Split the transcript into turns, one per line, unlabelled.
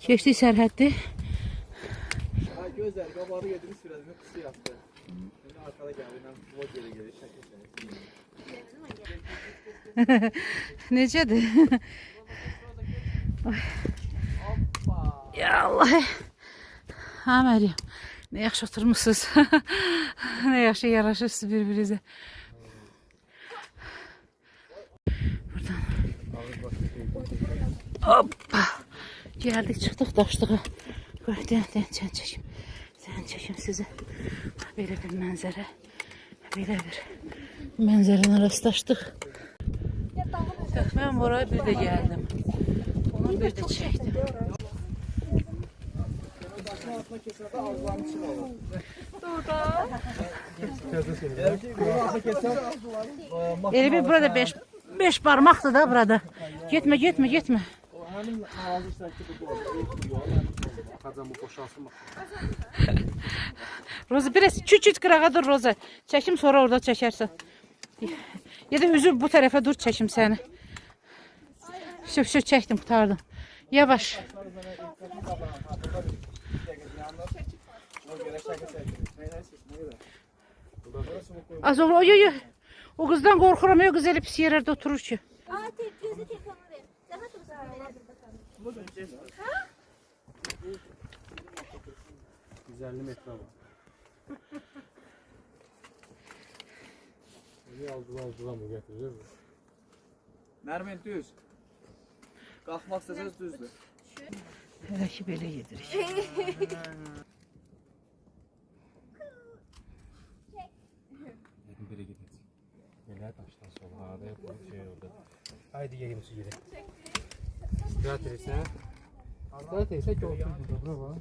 Keçdik sərhəddi.
Gözler qabarı yediniz biraz qısı yaptı. Şimdi arkada gəldi, bu geri gelir, şəkil.
Necədir? Ya Allah. Ha Məryəm, nə yaxşı oturmuşsunuz. Nə yaxşı yaraşırsınız bir-birinizə. Buradan. Hoppa. Geldik, çıxdıq daşlığa. Dən çəkim. Dən çəkim sizə. Belə bir mənzərə. Belə bir mənzərələ rastlaşdıq. Mən buraya bir də gəldim. Onu bir də çəkdim. Elə bir burada 5 parmaqdır da burada. Getmə.
Həmin ağacı bu Xacamı boşalsın bax.
Roza biraz küçük qırağa dur Roza. Çəkim sonra orada çəkərsən. Ya da üzü bu tərəfə dur çəkim səni. Şu çəkdim, qurtardım. Yavaş. Az olur. Oy. O qızdan qorxuram. O qız elə pis yerlərdə oturur ki.
Gözü telefonu ver. Daha çok ha?
150 metre var. Bunu aldılar mı getirir mi? Nermin düz. Kalkmak isteseniz düzdür.
Elə ki belə yedirik.
Biri gidecek. Neler taştan sonra hadi yapalım şey oldu. Haydi gelin su gidelim. İstirahat edersen. İstirahat edersen ki otur burada. Bravo.